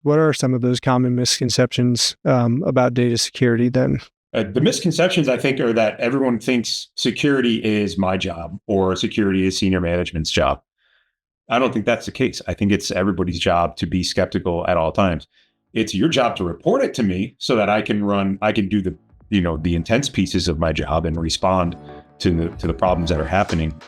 What are some of those common misconceptions about data security then? The misconceptions, I think, are that everyone thinks security is my job or security is senior management's job. I don't think that's the case. I think it's everybody's job to be skeptical at all times. It's your job to report it to me so that I can do the intense pieces of my job and respond to the problems that are happening.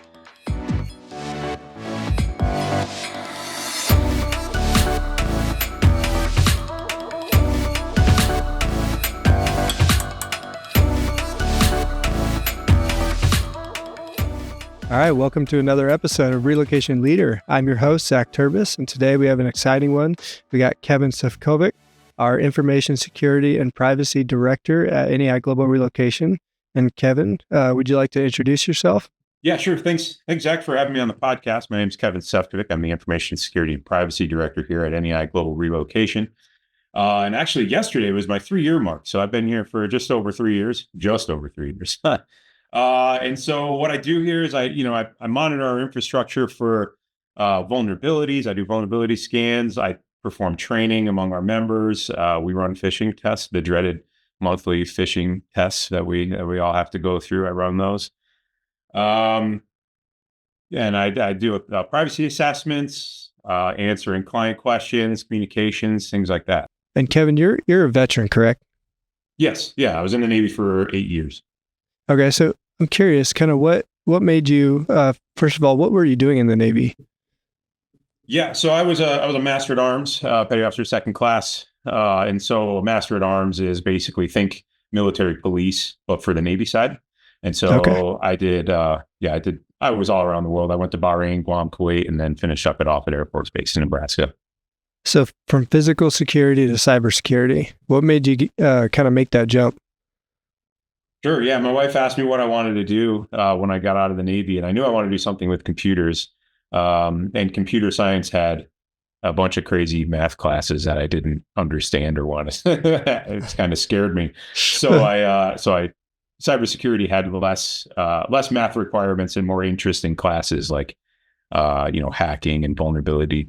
All right, welcome to another episode of Relocation Leader. I'm your host, Zac Turbes, and today we have an exciting one. We got Kevin Sefcovic, our Information Security and Privacy Director at NEI Global Relocation. And Kevin, would you like to introduce yourself? Yeah, sure. Thanks, Zac, for having me on the podcast. My name is Kevin Sefcovic. I'm the Information Security and Privacy Director here at NEI Global Relocation. And actually, yesterday was my 3-year mark. So I've been here for just over 3 years. And so what I do here is I monitor our infrastructure for vulnerabilities. I do vulnerability scans. I perform training among our members. We run phishing tests, the dreaded monthly phishing tests that we all have to go through. I run those. And I do privacy assessments, answering client questions, communications, things like that. And Kevin, you're a veteran, correct? Yes. Yeah. I was in the Navy for 8 years. Okay. So I'm curious, kind of what made you, first of all, what were you doing in the Navy? Yeah. So I was a Master at Arms, Petty Officer Second Class. And so a Master at Arms is basically think military police, but for the Navy side. And so okay. I was all around the world. I went to Bahrain, Guam, Kuwait, and then finished up at Offutt Air Force Base in Nebraska. So from physical security to cybersecurity, what made you kind of make that jump? Sure. Yeah. My wife asked me what I wanted to do when I got out of the Navy, and I knew I wanted to do something with computers. And computer science had a bunch of crazy math classes that I didn't understand or want to. It's kind of scared me. So cybersecurity had less math requirements and more interesting classes like hacking and vulnerability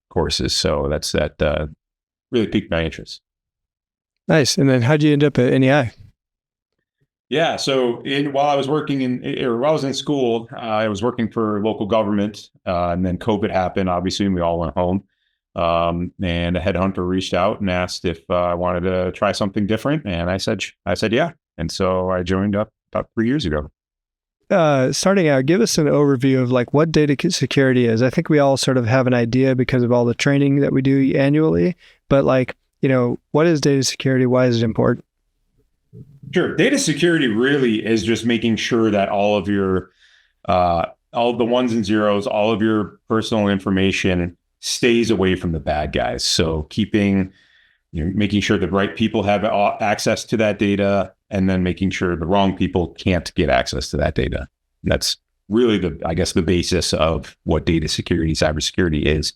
courses. So that really piqued my interest. Nice. And then how'd you end up at NEI? Yeah. So while I was in school, I was working for local government, and then COVID happened, obviously, and we all went home. And a headhunter reached out and asked if I wanted to try something different. And I said, yeah. And so I joined up about 3 years ago. Starting out, give us an overview of like what data security is. I think we all sort of have an idea because of all the training that we do annually, but what is data security? Why is it important? Sure. Data security really is just making sure that all of your, all of the ones and zeros, all of your personal information stays away from the bad guys. So making sure the right people have access to that data, and then making sure the wrong people can't get access to that data. That's really the basis of what data security, cybersecurity is.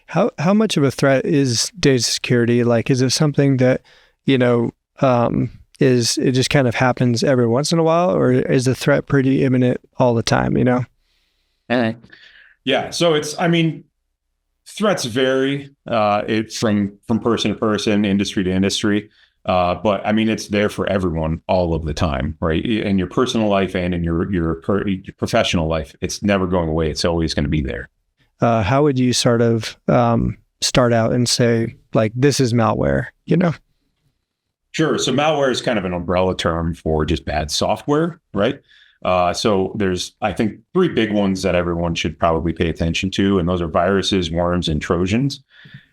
How much of a threat is data security? Like, is it something that, it just kind of happens every once in a while, or is the threat pretty imminent all the time, Yeah. So threats vary, it's from person to person, industry to industry. But it's there for everyone all of the time, right? In your personal life and in your professional life, it's never going away. It's always going to be there. How would you sort of start out and say, like, this is malware, Sure. So malware is kind of an umbrella term for just bad software, right? So there's, I think, 3 big ones that everyone should probably pay attention to, and those are viruses, worms, and Trojans.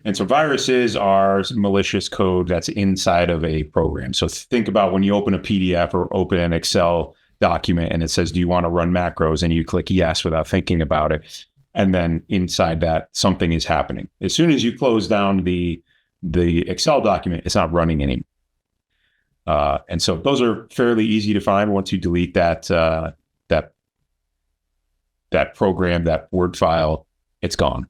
And so viruses are malicious code that's inside of a program. So think about when you open a PDF or open an Excel document and it says, do you want to run macros? And you click yes without thinking about it. And then inside that, something is happening. As soon as you close down the Excel document, it's not running anymore. And so those are fairly easy to find once you delete that program, that Word file, it's gone.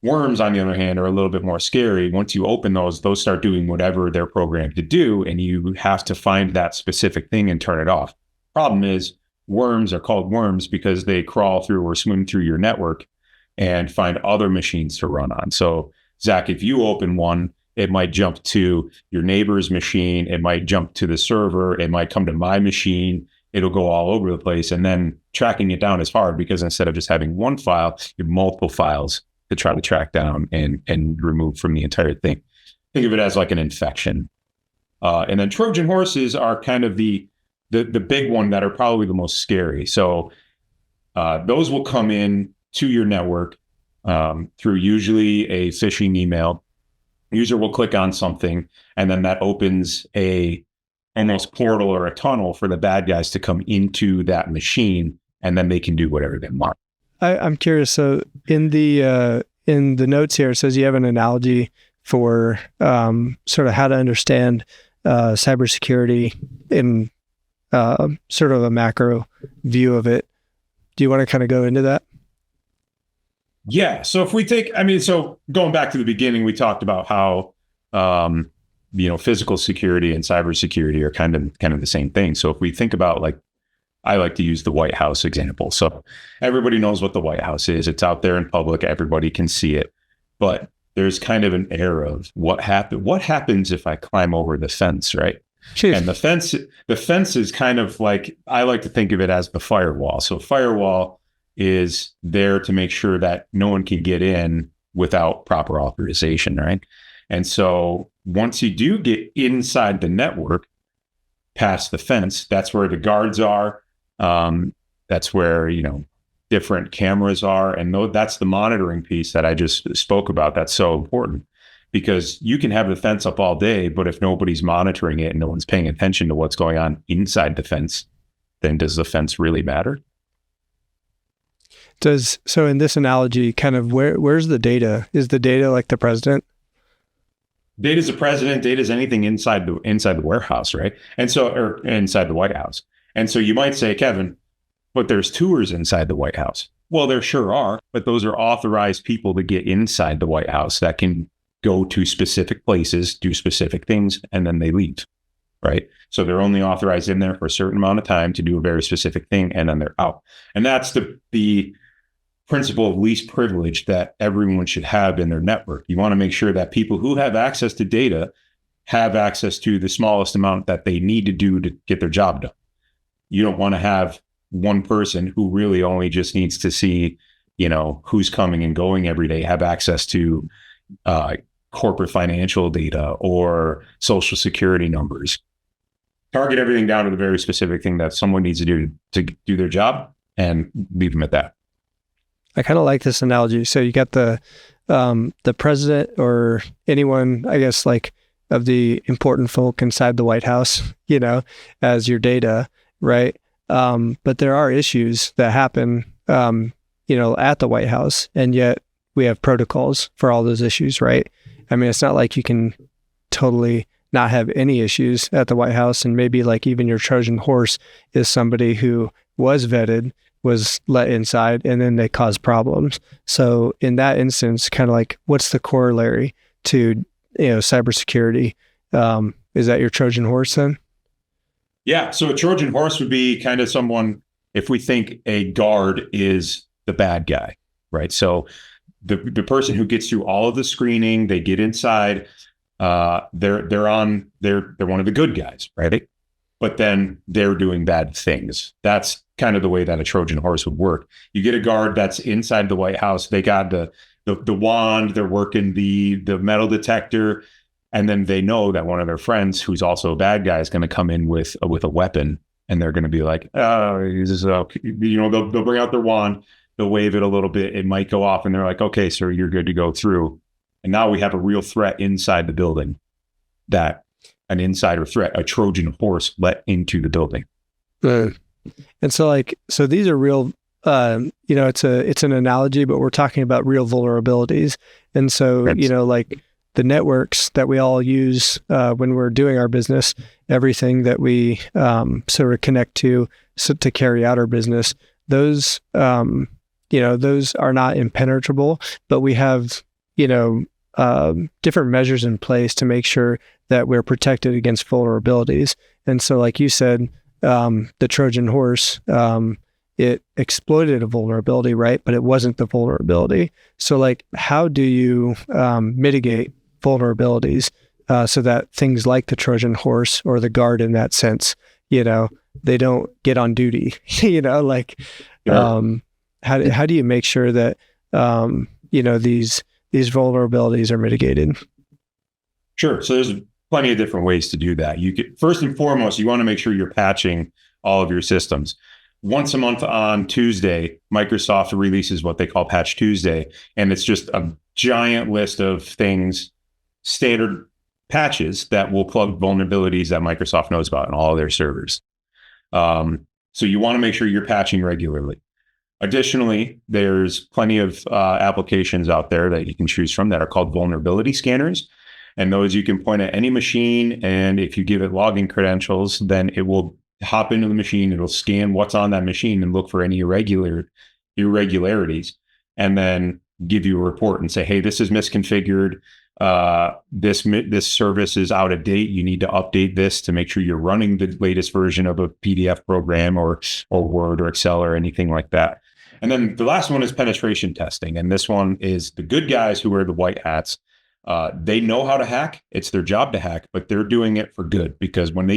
Worms, on the other hand, are a little bit more scary. Once you open those start doing whatever they're programmed to do, and you have to find that specific thing and turn it off. Problem is, worms are called worms because they crawl through or swim through your network and find other machines to run on. So Zach, if you open one, it might jump to your neighbor's machine. It might jump to the server. It might come to my machine. It'll go all over the place. And then tracking it down is hard because instead of just having one file, you have multiple files to try to track down and remove from the entire thing. Think of it as like an infection. And then Trojan horses are kind of the big one that are probably the most scary. So those will come in to your network through usually a phishing email. User will click on something, and then that opens a almost portal or a tunnel for the bad guys to come into that machine, and then they can do whatever they want. I'm curious. So in the notes here, it says you have an analogy for sort of how to understand cybersecurity in sort of a macro view of it. Do you want to kind of go into that? Yeah. So if we take, so going back to the beginning, we talked about how, physical security and cybersecurity are kind of the same thing. So if we think about, like, I like to use the White House example. So everybody knows what the White House is. It's out there in public. Everybody can see it. But there's kind of an air of what happens if I climb over the fence, right? And the fence is kind of like, I like to think of it as the firewall. So firewall is there to make sure that no one can get in without proper authorization, right? And so once you do get inside the network, past the fence, that's where the guards are. That's where, different cameras are. And that's the monitoring piece that I just spoke about. That's so important because you can have the fence up all day, but if nobody's monitoring it and no one's paying attention to what's going on inside the fence, then does the fence really matter? So in this analogy, kind of where's the data? Is the data like the president? Data's the president. Data's anything inside the warehouse, right? And so, or inside the White House. And so you might say, Kevin, but there's tours inside the White House. Well, there sure are, but those are authorized people to get inside the White House that can go to specific places, do specific things, and then they leave, right? So they're only authorized in there for a certain amount of time to do a very specific thing, and then they're out. And that's the principle of least privilege that everyone should have in their network. You want to make sure that people who have access to data have access to the smallest amount that they need to do to get their job done. You don't want to have one person who really only just needs to see, who's coming and going every day, have access to corporate financial data or social security numbers. Target everything down to the very specific thing that someone needs to do their job and leave them at that. I kind of like this analogy. So you got the president or anyone, I guess, like of the important folk inside the White House, as your data, right? But there are issues that happen, at the White House, and yet we have protocols for all those issues, right? I mean, it's not like you can totally not have any issues at the White House, and maybe like even your Trojan horse is somebody who was vetted, was let inside, and then they cause problems. So in that instance, kind of like, what's the corollary to, cybersecurity? Is that your Trojan horse then? Yeah. So a Trojan horse would be kind of someone, if we think a guard is the bad guy, right? So the person who gets through all of the screening, they get inside, they're one of the good guys, right? But then they're doing bad things. That's kind of the way that a Trojan horse would work. You get a guard that's inside the White House. They got the wand. They're working the metal detector, and then they know that one of their friends, who's also a bad guy, is going to come in with a weapon, and they're going to be like, "Oh, they'll bring out their wand, they'll wave it a little bit, it might go off, and they're like, "Okay, sir, you're good to go through." And now we have a real threat inside the building. That an insider threat, a Trojan horse let into the building. And so these are real, it's an analogy, but we're talking about real vulnerabilities. And so, like the networks that we all use when we're doing our business, everything that we sort of connect to carry out our business, those, those are not impenetrable, but we have, different measures in place to make sure that we're protected against vulnerabilities. And so, like you said, the Trojan horse it exploited a vulnerability, right? But it wasn't the vulnerability. So like, how do you mitigate vulnerabilities so that things like the Trojan horse or the guard in that sense, they don't get on duty, like, Sure. how do you make sure that, these vulnerabilities are mitigated? Sure. So there's plenty of different ways to do that. You could, first and foremost, you want to make sure you're patching all of your systems. Once a month on Tuesday, Microsoft releases what they call Patch Tuesday, and it's just a giant list of things, standard patches that will plug vulnerabilities that Microsoft knows about in all of their servers. So you want to make sure you're patching regularly. Additionally, there's plenty of applications out there that you can choose from that are called vulnerability scanners. And those you can point at any machine. And if you give it login credentials, then it will hop into the machine. It'll scan what's on that machine and look for any irregularities, and then give you a report and say, hey, this is misconfigured. This service is out of date. You need to update this to make sure you're running the latest version of a PDF program or Word or Excel or anything like that. And then the last one is penetration testing. And this one is the good guys who wear the white hats. They know how to hack. It's their job to hack, but they're doing it for good, because when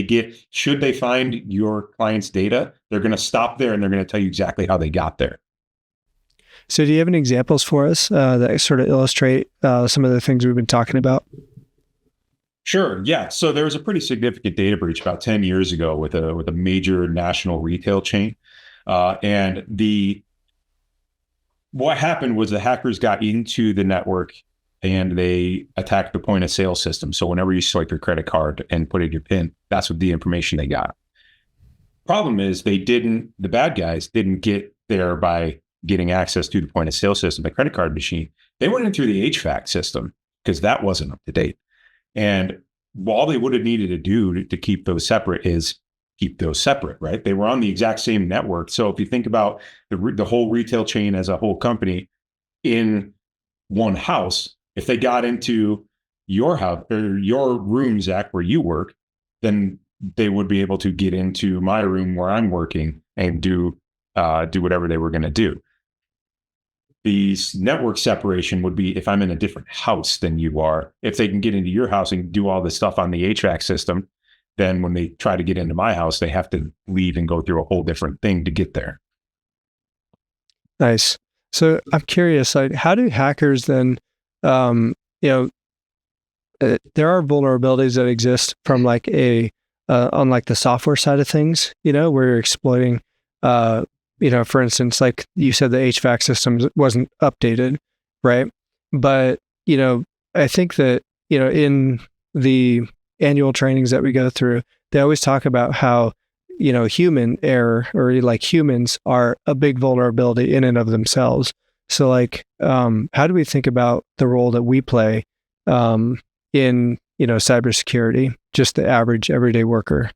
should they find your client's data, they're going to stop there and they're going to tell you exactly how they got there. So do you have any examples for us that sort of illustrate some of the things we've been talking about? Sure. Yeah. So there was a pretty significant data breach about 10 years ago with a major national retail chain. What happened was the hackers got into the network and they attacked the point of sale system. So whenever you swipe your credit card and put in your PIN, that's what the information they got. Problem is the bad guys didn't get there by getting access to the point of sale system, the credit card machine. They went in through the HVAC system because that wasn't up to date. And all they would have needed to do to keep those separate is keep those separate, right? They were on the exact same network. So if you think about the whole retail chain as a whole company in one house, if they got into your house or your room, Zach, where you work, then they would be able to get into my room where I'm working and do whatever they were going to do. The network separation would be if I'm in a different house than you are. If they can get into your house and do all this stuff on the HVAC system, then when they try to get into my house, they have to leave and go through a whole different thing to get there. Nice. So I'm curious, like, how do hackers then, there are vulnerabilities that exist from like on like the software side of things, where you're exploiting, for instance, like you said, the HVAC system wasn't updated, right? But, I think that, in the annual trainings that we go through, they always talk about how, human error or like humans are a big vulnerability in and of themselves. So like, how do we think about the role that we play in, cybersecurity, just the average everyday worker?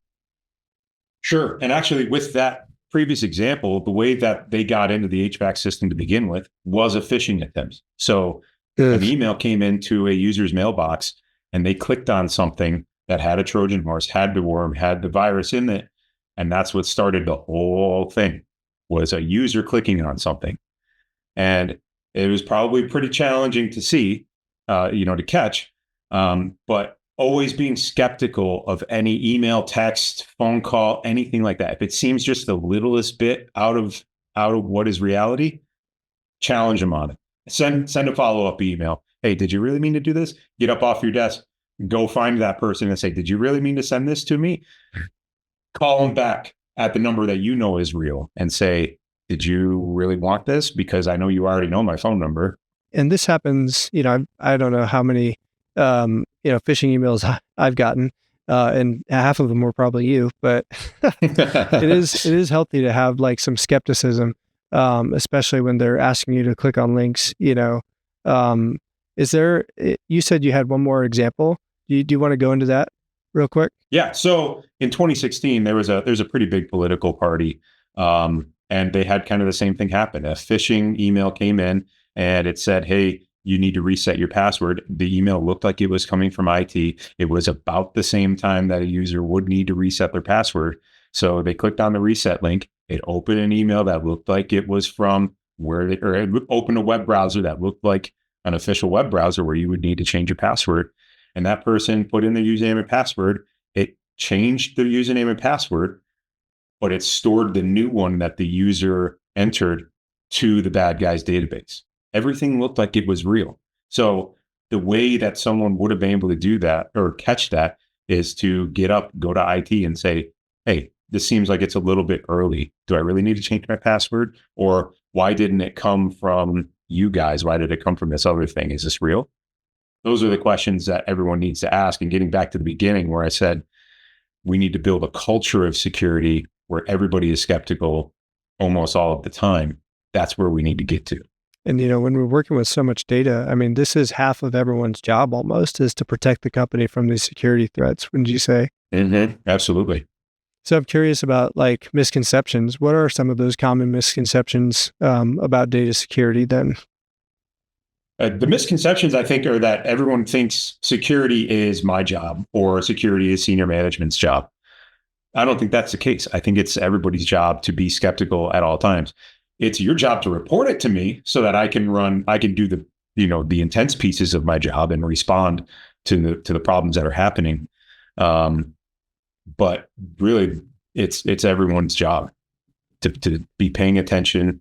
Sure. And actually with that previous example, the way that they got into the HVAC system to begin with was a phishing attempt. So an email came into a user's mailbox and they clicked on something that had a Trojan horse, had the worm, had the virus in it. And that's what started the whole thing, was a user clicking on something. And it was probably pretty challenging to see, to catch, but always being skeptical of any email, text, phone call, anything like that. If it seems just the littlest bit out of what is reality, challenge them on it. Send a follow-up email. Hey, did you really mean to do this? Get up off your desk, go find that person and say, did you really mean to send this to me? Call them back at the number that is real and say, did you really want this? Because I know you already know my phone number. And this happens, I don't know how many, phishing emails I've gotten, and half of them were probably you, but it is healthy to have like some skepticism, especially when they're asking you to click on links, you said you had one more example. Do you want to go into that real quick? Yeah. So in 2016, there's a pretty big political party, and they had kind of the same thing happen. A phishing email came in and it said, hey, you need to reset your password. The email looked like it was coming from IT. It was about the same time that a user would need to reset their password. So they clicked on the reset link It opened an email that looked like it was from or it opened a web browser that looked like an official web browser where you would need to change your password. And that person put in their username and password. It changed their username and password, but it stored the new one that the user entered to the bad guy's database. Everything looked like it was real. So the way that someone would have been able to do that or catch that is to get up, go to IT and say, hey, this seems like it's a little bit early. Do I really need to change my password? Or why didn't it come from you guys? Why did it come from this other thing? Is this real? Those are the questions that everyone needs to ask. And getting back to the beginning where I said, we need to build a culture of security where everybody is skeptical almost all of the time. That's where we need to get to. And, when we're working with so much data, I mean, this is half of everyone's job almost, is to protect the company from these security threats, wouldn't you say? Mm-hmm. Absolutely. So I'm curious about like misconceptions. What are some of those common misconceptions about data security then? The misconceptions, I think, are that everyone thinks security is my job or security is senior management's job. I don't think that's the case. I think it's everybody's job to be skeptical at all times. It's your job to report it to me so that I can do the intense pieces of my job and respond to the problems that are happening. But really, it's everyone's job to be paying attention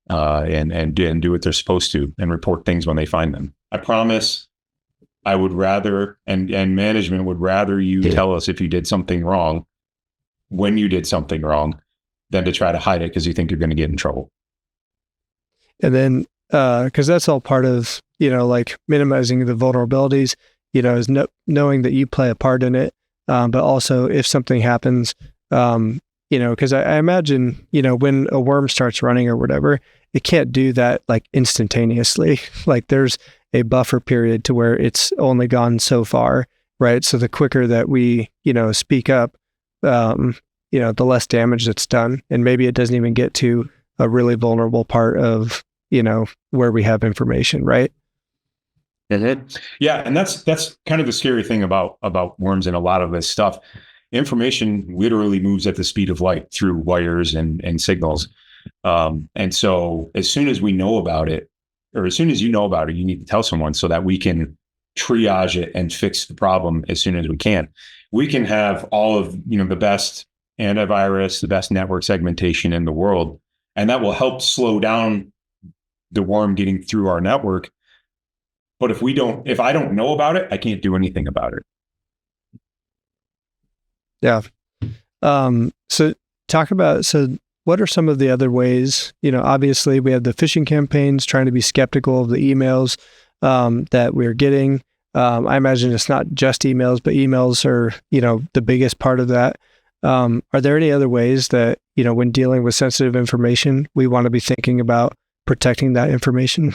and do what they're supposed to and report things when they find them. I promise I would rather, and management would rather you tell us if you did something wrong when you did something wrong than to try to hide it because you think you're going to get in trouble. And then, because that's all part of, like minimizing the vulnerabilities, is knowing that you play a part in it. But also if something happens, because I imagine, when a worm starts running or whatever, it can't do that like instantaneously. Like there's a buffer period to where it's only gone so far, right? So the quicker that we, speak up, the less damage that's done. And maybe it doesn't even get to a really vulnerable part of, where we have information, right? Yeah. And that's kind of the scary thing about worms and a lot of this stuff. Information literally moves at the speed of light through wires and signals. And so as soon as we know about it, or as soon as you know about it, you need to tell someone so that we can triage it and fix the problem as soon as we can. We can have all of, the best antivirus, the best network segmentation in the world, and that will help slow down the worm getting through our network. But if I don't know about it, I can't do anything about it. Yeah. So what are some of the other ways, obviously we have the phishing campaigns trying to be skeptical of the emails that we're getting. I imagine it's not just emails, but emails are, the biggest part of that. Are there any other ways that, when dealing with sensitive information, we want to be thinking about protecting that information?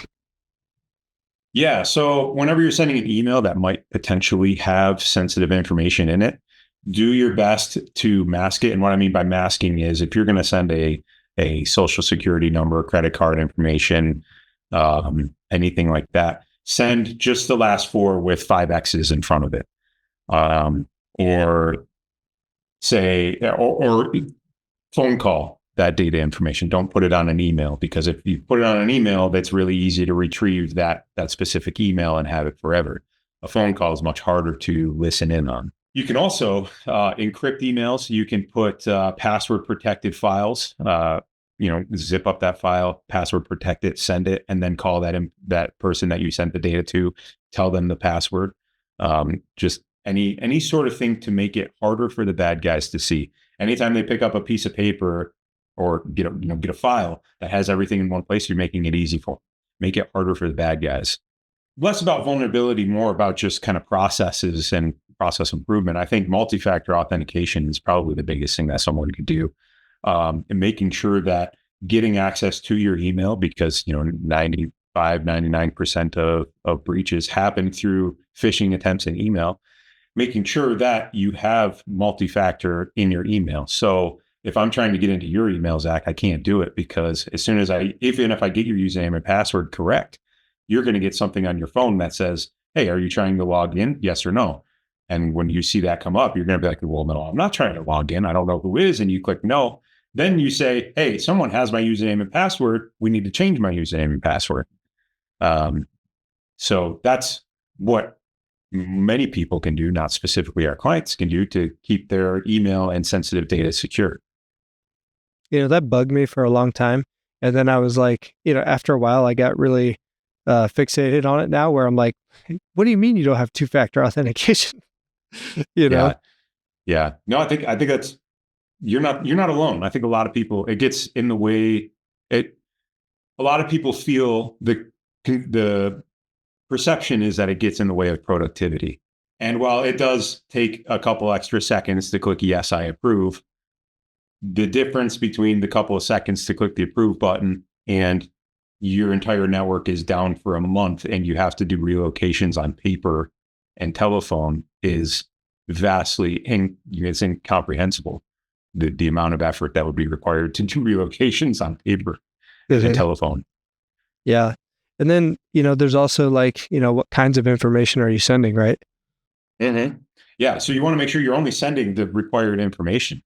Yeah. So whenever you're sending an email that might potentially have sensitive information in it, do your best to mask it. And what I mean by masking is if you're going to send a social security number, credit card information, anything like that, send just the last four with 5 X's in front of it. Or phone call that data information. Don't put it on an email, because if you put it on an email, that's really easy to retrieve that specific email and have it forever. A phone call is much harder to listen in on. You can also encrypt emails. You can put password protected files, zip up that file, password protect it, send it, and then call that person that you sent the data to, tell them the password. Just any sort of thing to make it harder for the bad guys to see. Anytime they pick up a piece of paper or get a file that has everything in one place, you're making it easy for them. Make it harder for the bad guys. Less about vulnerability, more about just kind of processes and process improvement. I think multi-factor authentication is probably the biggest thing that someone could do, and making sure that getting access to your email, because 99% of breaches happen through phishing attempts in email, making sure that you have multi-factor in your email. So if I'm trying to get into your email, Zac, I can't do it, because as soon as even if I get your username and password correct, you're going to get something on your phone that says, hey, are you trying to log in? Yes or no? And when you see that come up, you're going to be like, well, no, I'm not trying to log in. I don't know who is. And you click no. Then you say, hey, someone has my username and password. We need to change my username and password. So that's what many people can do, not specifically our clients can do, to keep their email and sensitive data secure. That bugged me for a long time. And then I was like, after a while, I got really fixated on it now where I'm like, what do you mean you don't have two-factor authentication? Yeah. Yeah. No, I think that's, you're not alone. I think a lot of people, it gets in the way. A lot of people feel the perception is that it gets in the way of productivity. And while it does take a couple extra seconds to click yes, I approve, the difference between the couple of seconds to click the approve button and your entire network is down for a month and you have to do relocations on paper and telephone is vastly it's incomprehensible. The amount of effort that would be required to do relocations on paper and telephone. Yeah. And then, there's also like, what kinds of information are you sending, right? Mm-hmm. Yeah. So you want to make sure you're only sending the required information.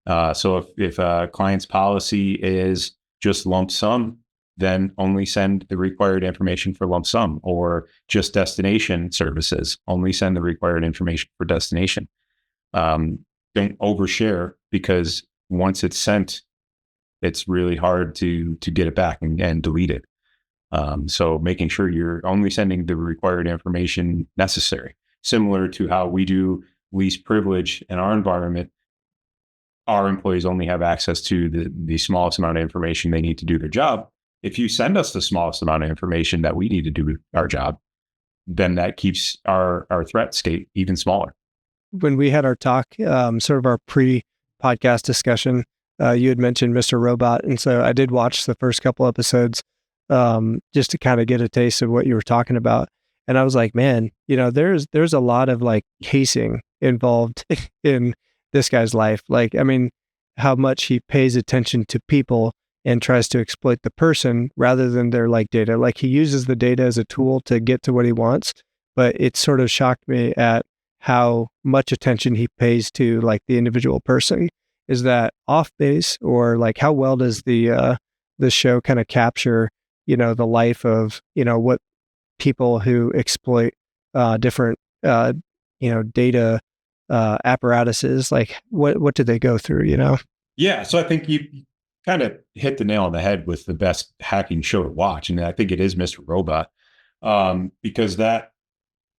So if a client's policy is just lump sum, then only send the required information for lump sum, or just destination services, only send the required information for destination. Don't overshare, because once it's sent, it's really hard to get it back and delete it. So making sure you're only sending the required information necessary, similar to how we do least privilege in our environment. Our employees only have access to the smallest amount of information they need to do their job. If you send us the smallest amount of information that we need to do our job, then that keeps our threat scape even smaller. When we had our talk, sort of our pre-podcast discussion, you had mentioned Mr. Robot. And so I did watch the first couple episodes just to kind of get a taste of what you were talking about. And I was like, man, there's a lot of like casing involved in this guy's life. Like, I mean, how much he pays attention to people and tries to exploit the person rather than their like data. Like, he uses the data as a tool to get to what he wants. But it sort of shocked me at how much attention he pays to like the individual person. Is that off base, or like how well does the show kind of capture, the life of, what people who exploit different data apparatuses, like what do they go through, Yeah. So I think you kind of hit the nail on the head with the best hacking show to watch. And I think it is Mr. Robot, because that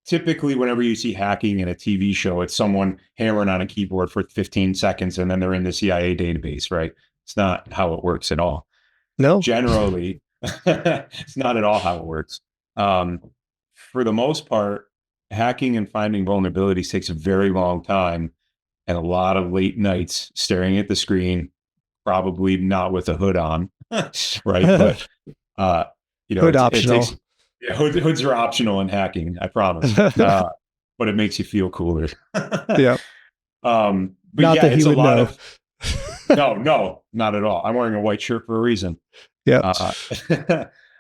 typically whenever you see hacking in a TV show, it's someone hammering on a keyboard for 15 seconds and then they're in the CIA database, right? It's not how it works at all. No. Generally, it's not at all how it works. For the most part, hacking and finding vulnerabilities takes a very long time and a lot of late nights staring at the screen, probably not with a hood on, right? But hood optional. Hoods are optional in hacking, I promise. But it makes you feel cooler. Yeah. But not yeah, that it's he would a lot know. of no, not at all. I'm wearing a white shirt for a reason. Yeah.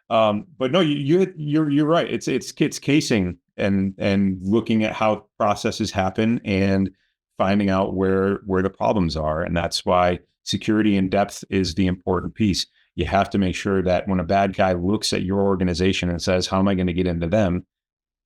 But no, you're right. It's casing and looking at how processes happen and finding out where the problems are. And that's why security in depth is the important piece. You have to make sure that when a bad guy looks at your organization and says, how am I going to get into them?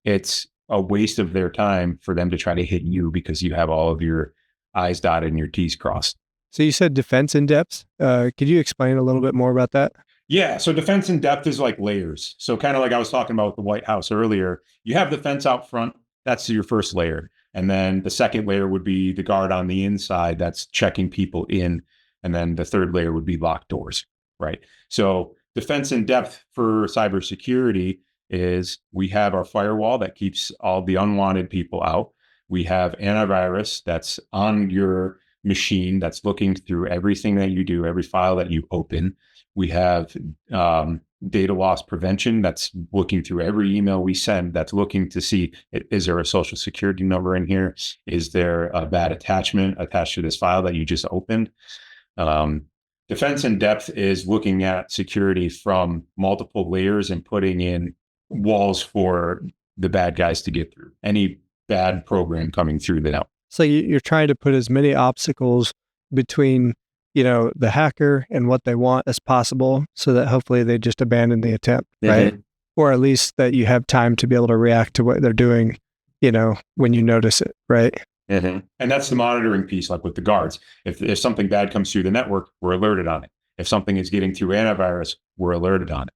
It's a waste of their time for them to try to hit you because you have all of your I's dotted and your T's crossed. So you said defense in depth. Could you explain a little bit more about that? Yeah. So defense in depth is like layers. So kind of like I was talking about with the White House earlier, you have the fence out front. That's your first layer. And then the second layer would be the guard on the inside that's checking people in. And then the third layer would be locked doors, right? So defense in depth for cybersecurity is we have our firewall that keeps all the unwanted people out. We have antivirus that's on your machine that's looking through everything that you do, every file that you open. We have data loss prevention that's looking through every email we send, that's looking to see, is there a social security number in here? Is there a bad attachment attached to this file that you just opened? Defense in depth is looking at security from multiple layers and putting in walls for the bad guys to get through. Any bad program coming through the network. So you're trying to put as many obstacles between, the hacker and what they want as possible, so that hopefully they just abandon the attempt, right? Or at least that you have time to be able to react to what they're doing, when you notice it, right? And that's the monitoring piece, like with the guards. If something bad comes through the network, we're alerted on it. If something is getting through antivirus, we're alerted on it.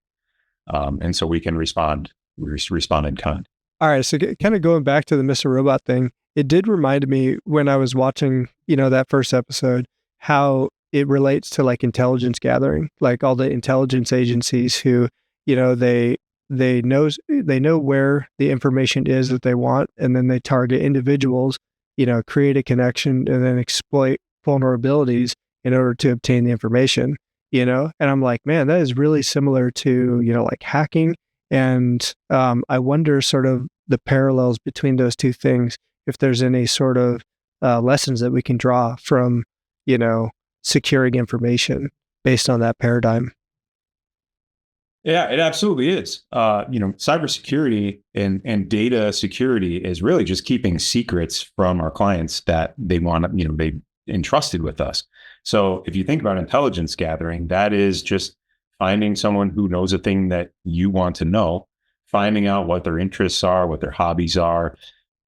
And so we can respond in kind. All right. So kind of going back to the Mr. Robot thing, it did remind me when I was watching, that first episode, how it relates to like intelligence gathering, like all the intelligence agencies who, they know where the information is that they want, and then they target individuals, create a connection and then exploit vulnerabilities in order to obtain the information, and I'm like, man, that is really similar to, like hacking. And I wonder sort of the parallels between those two things, if there's any sort of lessons that we can draw from, securing information based on that paradigm. Yeah, it absolutely is. Cybersecurity and data security is really just keeping secrets from our clients that they want, they entrusted with us. So if you think about intelligence gathering, that is just finding someone who knows a thing that you want to know, finding out what their interests are, what their hobbies are,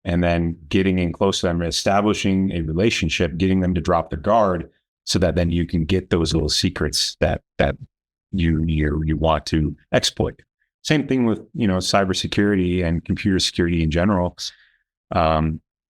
and then getting in close to them, establishing a relationship, getting them to drop the guard, so that then you can get those little secrets that you want to exploit. Same thing with, cybersecurity and computer security in general.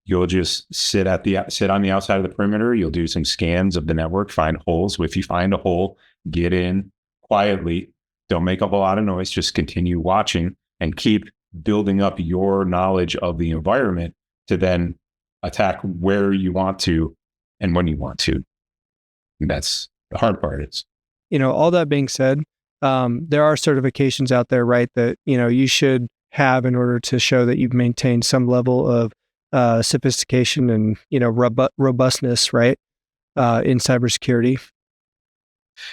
You'll just sit on the outside of the perimeter. You'll do some scans of the network, find holes. If you find a hole, get in quietly. Don't make up a lot of noise. Just continue watching and keep building up your knowledge of the environment to then attack where you want to and when you want to. And that's the hard part is. All that being said, there are certifications out there, right, that, you should have in order to show that you've maintained some level of sophistication and, robustness, right, in cybersecurity.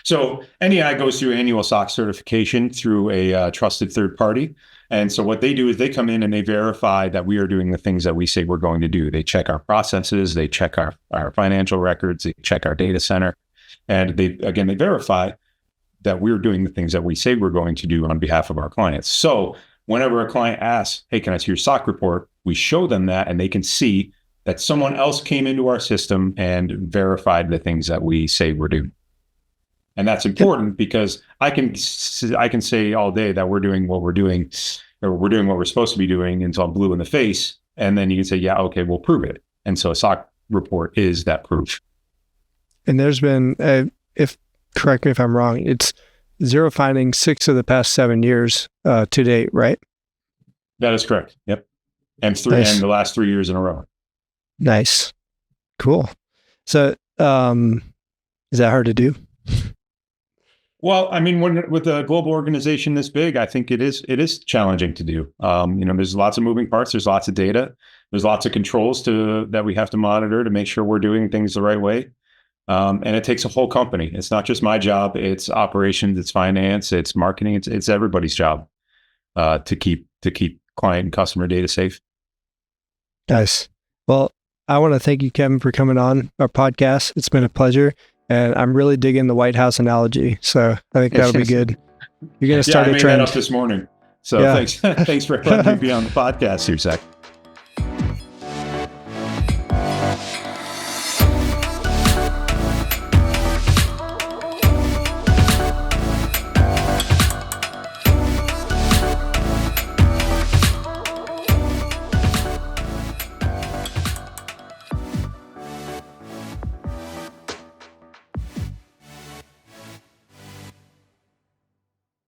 So NEI goes through annual SOC certification through a trusted third party. And so what they do is they come in and they verify that we are doing the things that we say we're going to do. They check our processes, they check our financial records, they check our data center. And they verify that we're doing the things that we say we're going to do on behalf of our clients. So whenever a client asks, hey, can I see your SOC report? We show them that, and they can see that someone else came into our system and verified the things that we say we're doing. And that's important because I can say all day that we're doing what we're doing, or we're doing what we're supposed to be doing until I'm blue in the face. And then you can say, yeah, okay, we'll prove it. And so a SOC report is that proof. And there's been, correct me if I'm wrong, it's zero findings 6 of the past 7 years to date, right? That is correct. Yep. And Nice. And the last 3 years in a row. Nice. Cool. So is that hard to do? Well, I mean, with a global organization this big, I think it is challenging to do. There's lots of moving parts. There's lots of data. There's lots of controls that we have to monitor to make sure we're doing things the right way. And it takes a whole company. It's not just my job. It's operations, it's finance, it's marketing. It's everybody's job to keep client and customer data safe. Nice. Well, I want to thank you, Kevin, for coming on our podcast. It's been a pleasure. And I'm really digging the White House analogy. So I think that'll be good. You're going to start I a made trend. that up this morning. So thanks for letting me be on the podcast here, Zac.